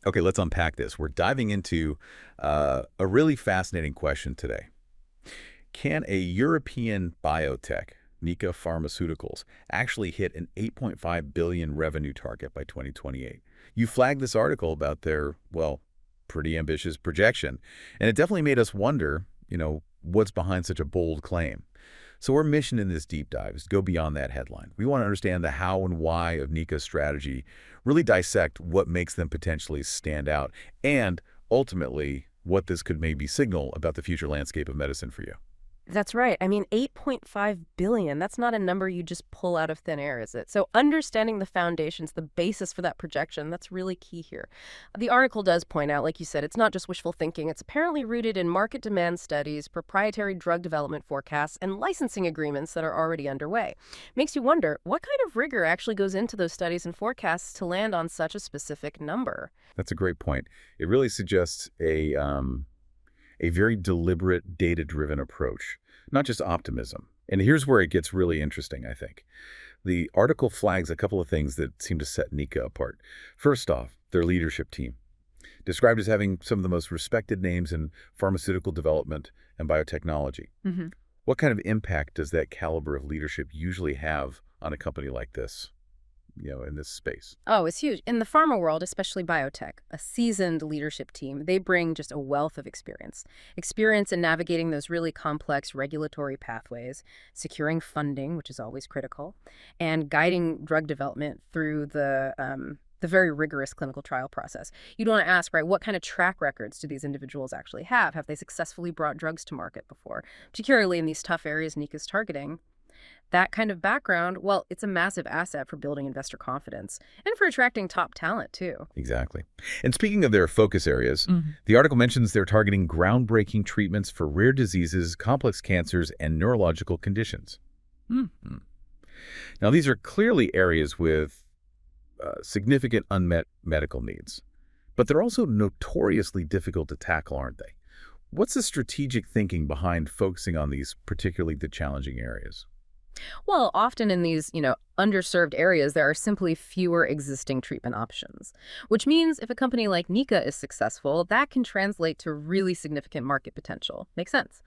Okay, let's unpack this. We're diving into a really fascinating question today. Can a European biotech, Nika Pharmaceuticals, actually hit an 8.5 billion revenue target by 2028? You flagged this article about their, well, pretty ambitious projection, and it definitely made us wonder, what's behind such a bold claim. So our mission in this deep dive is to go beyond that headline. We want to understand the how and why of Nika's strategy, really dissect what makes them potentially stand out, and ultimately what this could maybe signal about the future landscape of medicine for you. That's right. I mean, 8.5 billion, that's not a number you just pull out of thin air, is it? So understanding the foundations, the basis for that projection, that's really key here. The article does point out, like you said, it's not just wishful thinking. It's apparently rooted in market demand studies, proprietary drug development forecasts, and licensing agreements that are already underway. Makes you wonder, what kind of rigor actually goes into those studies and forecasts to land on such a specific number? That's a great point. It really suggests a very deliberate, data-driven approach, not just optimism. And here's where it gets really interesting, I think. The article flags a couple of things that seem to set Nika apart. First off, their leadership team, described as having some of the most respected names in pharmaceutical development and biotechnology. Mm-hmm. What kind of impact does that caliber of leadership usually have on a company like this, in this space? Oh, it's huge. In the pharma world, especially biotech, a seasoned leadership team, they bring just a wealth of experience. Experience in navigating those really complex regulatory pathways, securing funding, which is always critical, and guiding drug development through the very rigorous clinical trial process. You'd want to ask, right, what kind of track records do these individuals actually have? Have they successfully brought drugs to market before? Particularly in these tough areas Nika's targeting. That kind of background, well, it's a massive asset for building investor confidence and for attracting top talent, too. Exactly. And speaking of their focus areas, Mm-hmm. the article mentions they're targeting groundbreaking treatments for rare diseases, complex cancers, and neurological conditions. Mm-hmm. Now, these are clearly areas with significant unmet medical needs, but they're also notoriously difficult to tackle, aren't they? What's the strategic thinking behind focusing on these particularly the challenging areas? Well, often in these, underserved areas, there are simply fewer existing treatment options, which means if a company like Nika is successful, that can translate to really significant market potential. Makes sense.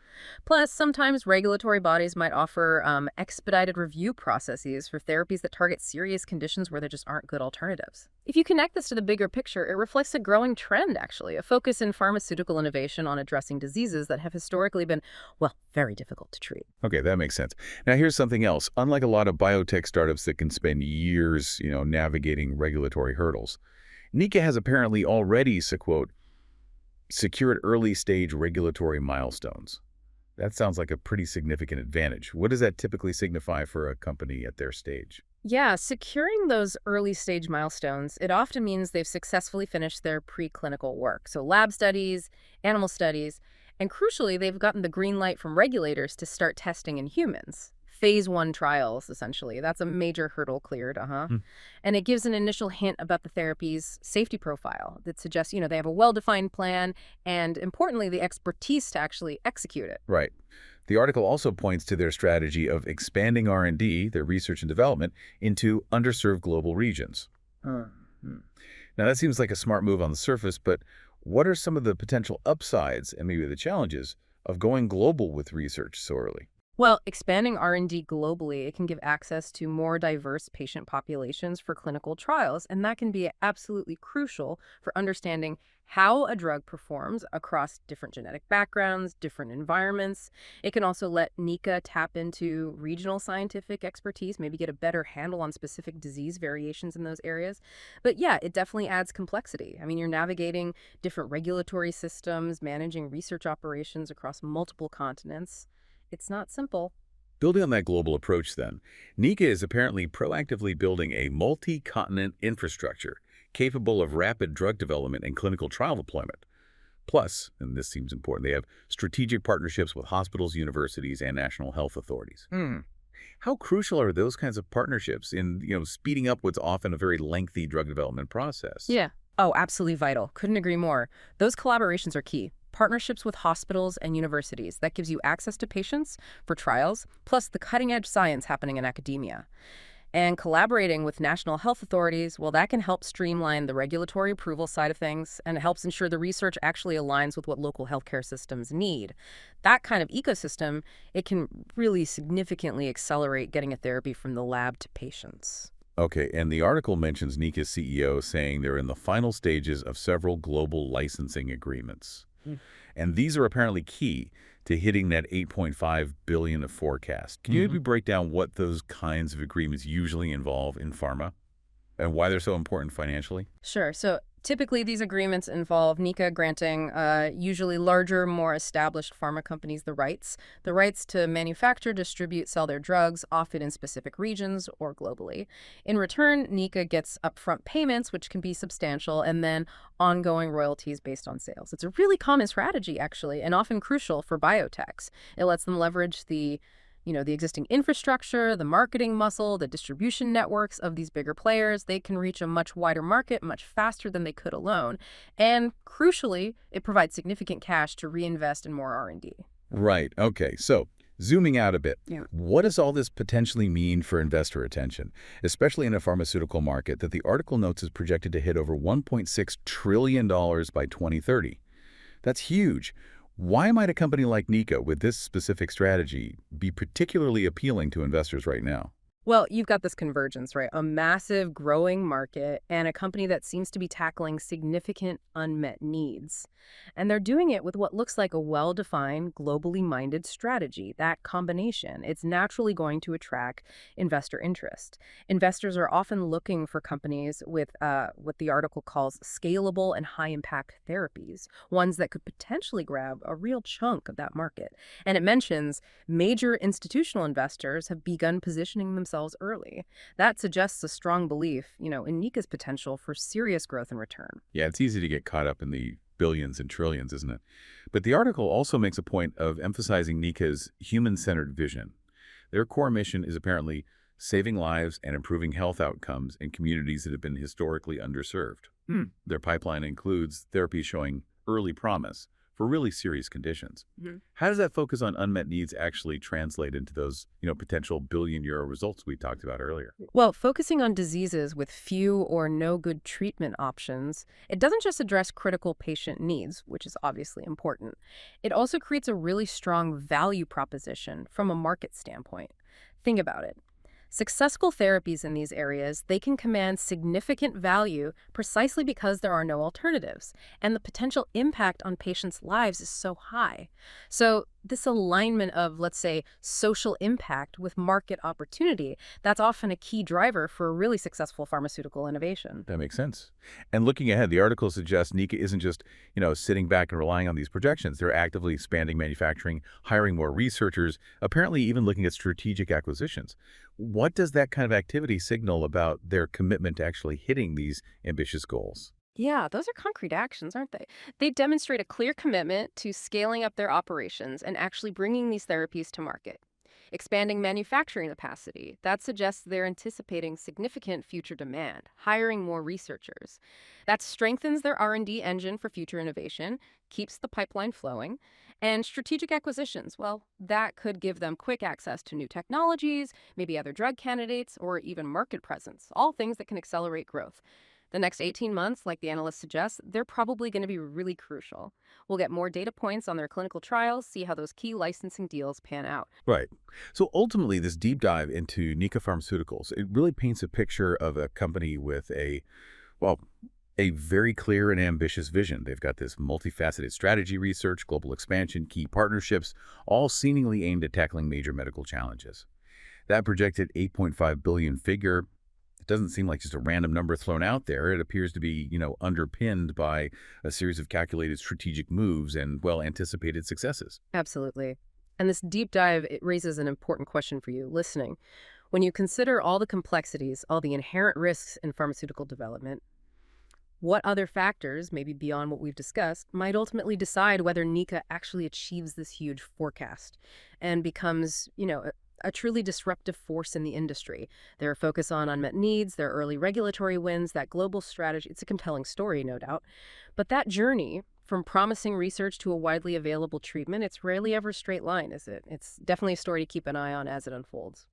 Plus, sometimes regulatory bodies might offer expedited review processes for therapies that target serious conditions where there just aren't good alternatives. If you connect this to the bigger picture, it reflects a growing trend, actually, a focus in pharmaceutical innovation on addressing diseases that have historically been, well, very difficult to treat. Okay, that makes sense. Now, here's something else. Unlike a lot of biotech startups that can spend years, navigating regulatory hurdles, Nika has apparently already, quote, secured early-stage regulatory milestones. That sounds like a pretty significant advantage. What does that typically signify for a company at their stage? Yeah, securing those early stage milestones, it often means they've successfully finished their preclinical work. So lab studies, animal studies, and crucially, they've gotten the green light from regulators to start testing in humans. Phase 1 trials, essentially. That's a major hurdle cleared, And it gives an initial hint about the therapy's safety profile that suggests, they have a well-defined plan and, importantly, the expertise to actually execute it. Right. The article also points to their strategy of expanding R&D, their research and development, into underserved global regions. Now, that seems like a smart move on the surface, but what are some of the potential upsides and maybe the challenges of going global with research so early? Well, expanding R&D globally, it can give access to more diverse patient populations for clinical trials, and that can be absolutely crucial for understanding how a drug performs across different genetic backgrounds, different environments. It can also let Nika tap into regional scientific expertise, maybe get a better handle on specific disease variations in those areas. But yeah, it definitely adds complexity. I mean, you're navigating different regulatory systems, managing research operations across multiple continents. It's not simple. Building on that global approach, then, Nika is apparently proactively building a multi-continent infrastructure capable of rapid drug development and clinical trial deployment. Plus, and this seems important, they have strategic partnerships with hospitals, universities, and national health authorities. How crucial are those kinds of partnerships in, speeding up what's often a very lengthy drug development process? Yeah. Oh, absolutely vital. Couldn't agree more. Those collaborations are key. Partnerships with hospitals and universities. That gives you access to patients for trials, plus the cutting-edge science happening in academia. And collaborating with national health authorities, well, that can help streamline the regulatory approval side of things, and it helps ensure the research actually aligns with what local healthcare systems need. That kind of ecosystem, it can really significantly accelerate getting a therapy from the lab to patients. Okay, and the article mentions Nika's CEO saying they're in the final stages of several global licensing agreements. And these are apparently key to hitting that 8.5 billion of forecast. Can you maybe break down what those kinds of agreements usually involve in pharma and why they're so important financially? Sure. So typically, these agreements involve Nika granting usually larger, more established pharma companies the rights to manufacture, distribute, sell their drugs, often in specific regions or globally. In return, Nika gets upfront payments, which can be substantial, and then ongoing royalties based on sales. It's a really common strategy, actually, and often crucial for biotechs. It lets them leverage the existing infrastructure, the marketing muscle, the distribution networks of these bigger players. They can reach a much wider market much faster than they could alone. And crucially, it provides significant cash to reinvest in more R&D. Right. Okay. So zooming out a bit, Yeah. what does all this potentially mean for investor attention, especially in a pharmaceutical market that the article notes is projected to hit over $1.6 trillion by 2030? That's huge. Why might a company like Nika with this specific strategy be particularly appealing to investors right now? Well, you've got this convergence, right? A massive growing market and a company that seems to be tackling significant unmet needs. And they're doing it with what looks like a well-defined, globally minded strategy. That combination, it's naturally going to attract investor interest. Investors are often looking for companies with what the article calls scalable and high-impact therapies, ones that could potentially grab a real chunk of that market. And it mentions major institutional investors have begun positioning themselves early. That suggests a strong belief, in Nika's potential for serious growth and return. Yeah, it's easy to get caught up in the billions and trillions, isn't it? But the article also makes a point of emphasizing Nika's human-centered vision. Their core mission is apparently saving lives and improving health outcomes in communities that have been historically underserved. Their pipeline includes therapies showing early promise for really serious conditions. How does that focus on unmet needs actually translate into those, potential billion-euro results we talked about earlier? Well, focusing on diseases with few or no good treatment options, it doesn't just address critical patient needs, which is obviously important. It also creates a really strong value proposition from a market standpoint. Think about it. Successful therapies in these areas, they can command significant value precisely because there are no alternatives, and the potential impact on patients' lives is so high. So this alignment of, let's say, social impact with market opportunity, that's often a key driver for a really successful pharmaceutical innovation. That makes sense. And looking ahead, the article suggests Nika isn't just, sitting back and relying on these projections. They're actively expanding manufacturing, hiring more researchers, apparently even looking at strategic acquisitions. What does that kind of activity signal about their commitment to actually hitting these ambitious goals? Yeah, those are concrete actions, aren't they? They demonstrate a clear commitment to scaling up their operations and actually bringing these therapies to market. Expanding manufacturing capacity, that suggests they're anticipating significant future demand, hiring more researchers. That strengthens their R&D engine for future innovation, keeps the pipeline flowing, and strategic acquisitions, well, that could give them quick access to new technologies, maybe other drug candidates, or even market presence, all things that can accelerate growth. The next 18 months, like the analyst suggests, they're probably going to be really crucial. We'll get more data points on their clinical trials, see how those key licensing deals pan out. Right. So ultimately, this deep dive into Nika Pharmaceuticals, it really paints a picture of a company with well, a very clear and ambitious vision. They've got this multifaceted strategy research, global expansion, key partnerships, all seemingly aimed at tackling major medical challenges. That projected 8.5 billion figure, it doesn't seem like just a random number thrown out there. It appears to be, underpinned by a series of calculated strategic moves and well-anticipated successes. Absolutely. And this deep dive, it raises an important question for you listening. When you consider all the complexities, all the inherent risks in pharmaceutical development, what other factors, maybe beyond what we've discussed, might ultimately decide whether Nika actually achieves this huge forecast and becomes, a truly disruptive force in the industry? Their focus on unmet needs, their early regulatory wins, that global strategy, it's a compelling story, no doubt. But that journey from promising research to a widely available treatment, it's rarely ever a straight line, is it? It's definitely a story to keep an eye on as it unfolds.